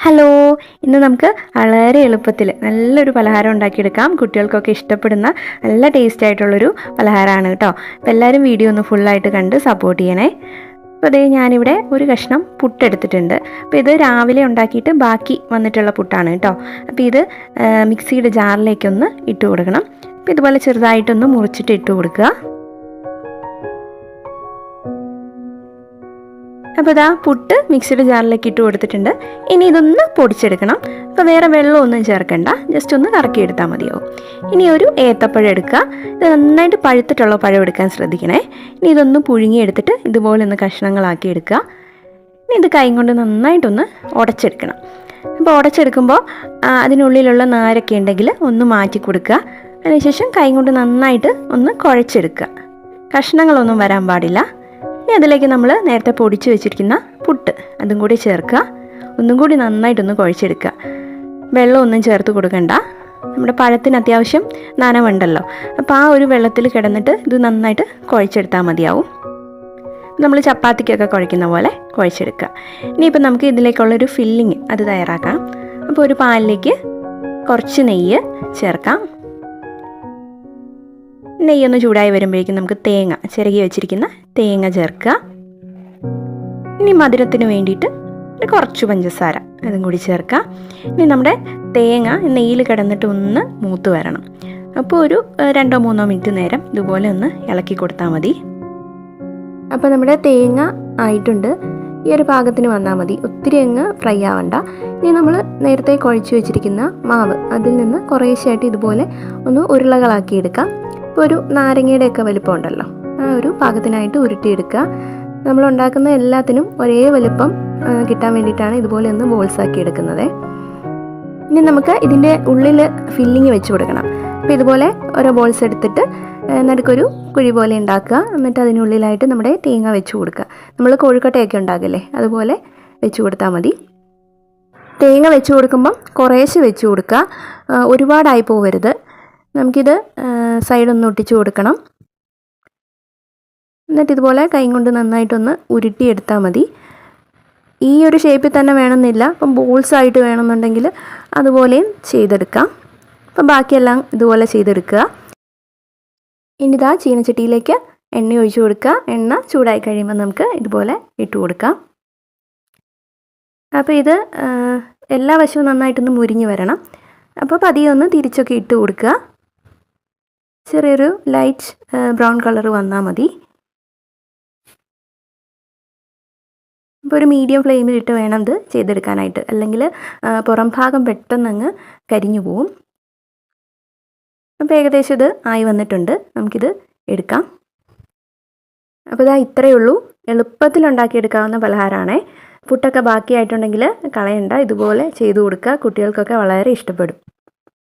Hello, ഇന്ന് നമുക്ക് വളരെ എളുപ്പത്തിൽ നല്ലൊരു പലഹാരം ഉണ്ടാക്കിയെടുക്കാം. കുട്ടികൾക്കൊക്കെ ഇഷ്ടപ്പെടുന്ന നല്ല ടേസ്റ്റ് ആയിട്ടുള്ളൊരു പലഹാരമാണ് കേട്ടോ. അപ്പോൾ എല്ലാവരും വീഡിയോ ഒന്ന് ഫുള്ളായിട്ട് കണ്ട് സപ്പോർട്ട് ചെയ്യണേ. അപ്പോൾ അതേ ഞാനിവിടെ ഒരു കഷ്ണം പുട്ടെടുത്തിട്ടുണ്ട്. അപ്പോൾ ഇത് രാവിലെ ഉണ്ടാക്കിയിട്ട് ബാക്കി വന്നിട്ടുള്ള പുട്ടാണ് കേട്ടോ. അപ്പോൾ ഇത് മിക്സിയുടെ ജാറിലേക്കൊന്ന് ഇട്ട് കൊടുക്കണം. അപ്പോൾ ഇതുപോലെ ചെറുതായിട്ടൊന്ന് മുറിച്ചിട്ട് ഇട്ട് കൊടുക്കുക. അപ്പോൾ ഇതാ പുട്ട് മിക്സിയുടെ ജാറിലേക്ക് ഇട്ട് കൊടുത്തിട്ടുണ്ട്. ഇനി ഇതൊന്ന് പൊടിച്ചെടുക്കണം. അപ്പോൾ വേറെ വെള്ളമൊന്നും ചേർക്കണ്ട, ജസ്റ്റ് ഒന്ന് കറക്കിയെടുത്താൽ മതിയാവും. ഇനി ഒരു ഏത്തപ്പഴം എടുക്കുക. ഇത് നന്നായിട്ട് പഴുത്തിട്ടുള്ള പഴം എടുക്കാൻ ശ്രദ്ധിക്കണേ. ഇനി ഇതൊന്ന് പുഴുങ്ങിയെടുത്തിട്ട് ഇതുപോലെ ഒന്ന് കഷ്ണങ്ങളാക്കി എടുക്കുക. ഇനി ഇത് കൈ കൊണ്ട് നന്നായിട്ടൊന്ന് ഉടച്ചെടുക്കണം. അപ്പോൾ ഉടച്ചെടുക്കുമ്പോൾ അതിനുള്ളിലുള്ള നാരൊക്കെ ഉണ്ടെങ്കിൽ ഒന്ന് മാറ്റി കൊടുക്കുക. അതിനുശേഷം കൈ കൊണ്ട് നന്നായിട്ട് ഒന്ന് കുഴച്ചെടുക്കുക. കഷ്ണങ്ങളൊന്നും വരാൻ പാടില്ല. ഇനി അതിലേക്ക് നമ്മൾ നേരത്തെ പൊടിച്ച് വെച്ചിരിക്കുന്ന പുട്ട് അതും കൂടി ചേർക്കുക. ഒന്നും കൂടി നന്നായിട്ടൊന്ന് കുഴച്ചെടുക്കുക. വെള്ളമൊന്നും ചേർത്ത് കൊടുക്കണ്ട. നമ്മുടെ പഴത്തിന് അത്യാവശ്യം നനവുണ്ടല്ലോ, അപ്പോൾ ആ ഒരു വെള്ളത്തിൽ കിടന്നിട്ട് ഇത് നന്നായിട്ട് കുഴച്ചെടുത്താൽ മതിയാവും. നമ്മൾ ചപ്പാത്തിക്കൊക്കെ കുഴയ്ക്കുന്ന പോലെ കുഴച്ചെടുക്കുക. ഇനിയിപ്പോൾ നമുക്ക് ഇതിലേക്കുള്ളൊരു ഫില്ലിങ് അത് തയ്യാറാക്കാം. അപ്പോൾ ഒരു പാനിലേക്ക് കുറച്ച് നെയ്യ് ചേർക്കാം. നെയ്യൊന്ന് ചൂടായി വരുമ്പോഴേക്കും നമുക്ക് തേങ്ങ ചിരകി വെച്ചിരിക്കുന്ന തേങ്ങ ചേർക്കുക. ഇനി മധുരത്തിന് വേണ്ടിയിട്ട് കുറച്ച് പഞ്ചസാര അതും കൂടി ചേർക്കുക. ഇനി നമ്മുടെ തേങ്ങ നെയ്യിൽ കിടന്നിട്ട് ഒന്ന് മൂത്ത് വരണം. അപ്പോൾ ഒരു 2-3 മിനിറ്റ് നേരം ഇതുപോലെ ഒന്ന് ഇളക്കി കൊടുത്താൽ മതി. അപ്പോൾ നമ്മുടെ തേങ്ങ ആയിട്ടുണ്ട്. ഈ ഒരു പാകത്തിന് വന്നാൽ മതി, ഒത്തിരി അങ്ങ് ഫ്രൈ ആവണ്ട. ഇനി നമ്മൾ നേരത്തെ കുഴച്ച് വെച്ചിരിക്കുന്ന മാവ് അതിൽ നിന്ന് കുറേശ്ശായിട്ട് ഇതുപോലെ ഒന്ന് ഉരുളകളാക്കി എടുക്കാം. ഇപ്പോൾ ഒരു നാരങ്ങയുടെയൊക്കെ വലിപ്പം ഉണ്ടല്ലോ, ആ ഒരു പാകത്തിനായിട്ട് ഉരുട്ടിയെടുക്കുക. നമ്മൾ ഉണ്ടാക്കുന്ന എല്ലാത്തിനും ഒരേ വലിപ്പം കിട്ടാൻ വേണ്ടിയിട്ടാണ് ഇതുപോലെ ഒന്ന് ബോൾസാക്കി എടുക്കുന്നത്. ഇനി നമുക്ക് ഇതിൻ്റെ ഉള്ളിൽ ഫില്ലിങ് വെച്ച് കൊടുക്കണം. അപ്പോൾ ഇതുപോലെ ഓരോ ബോൾസ് എടുത്തിട്ട് നടുക്കൊരു കുഴി പോലെ ഉണ്ടാക്കുക. എന്നിട്ട് അതിനുള്ളിലായിട്ട് നമ്മുടെ തേങ്ങ വെച്ച് കൊടുക്കുക. നമ്മൾ കോഴിക്കട്ടയൊക്കെ ഉണ്ടാകില്ലേ, അതുപോലെ വെച്ച് കൊടുത്താൽ മതി. തേങ്ങ വെച്ച് കൊടുക്കുമ്പം കുറേശ്ശെ വെച്ച് കൊടുക്കുക, ഒരുപാടായി പോകരുത്. നമുക്കിത് സൈഡൊന്ന് ഒട്ടിച്ച് കൊടുക്കണം. എന്നിട്ട് ഇതുപോലെ കൈ കൊണ്ട് നന്നായിട്ടൊന്ന് ഉരുട്ടിയെടുത്താൽ മതി. ഈ ഒരു ഷേപ്പിൽ തന്നെ വേണമെന്നില്ല, അപ്പം ബോൾസായിട്ട് വേണമെന്നുണ്ടെങ്കിൽ അതുപോലെയും ചെയ്തെടുക്കാം. അപ്പം ബാക്കിയെല്ലാം ഇതുപോലെ ചെയ്തെടുക്കുക. ഇനി ഇതാ ചീനച്ചട്ടിയിലേക്ക് എണ്ണ ഒഴിച്ച് കൊടുക്കുക. എണ്ണ ചൂടായി കഴിയുമ്പോൾ നമുക്ക് ഇതുപോലെ ഇട്ട് കൊടുക്കാം. അപ്പോൾ ഇത് എല്ലാ വശവും നന്നായിട്ടൊന്ന് മുരിഞ്ഞ് വരണം. അപ്പോൾ പതിയെ ഒന്ന് തിരിച്ചൊക്കെ ഇട്ട് കൊടുക്കുക. ചെറിയൊരു ലൈറ്റ് ബ്രൗൺ കളർ വന്നാൽ മതി. അപ്പോൾ ഒരു മീഡിയം ഫ്ലെയിമിലിട്ട് വേണം ഇത് ചെയ്തെടുക്കാനായിട്ട്, അല്ലെങ്കിൽ പുറം ഭാഗം പെട്ടെന്നങ്ങ് കരിഞ്ഞു പോവും. അപ്പോൾ ഏകദേശം ഇത് ആയി വന്നിട്ടുണ്ട്, നമുക്കിത് എടുക്കാം. അപ്പോൾ ഇതാ ഇത്രയേ ഉള്ളൂ, എളുപ്പത്തിൽ ഉണ്ടാക്കിയെടുക്കാവുന്ന പലഹാരമാണേ. പുട്ടൊക്കെ ബാക്കിയായിട്ടുണ്ടെങ്കിൽ കളയണ്ട, ഇതുപോലെ ചെയ്തു കൊടുക്കുക. കുട്ടികൾക്കൊക്കെ വളരെ ഇഷ്ടപ്പെടും.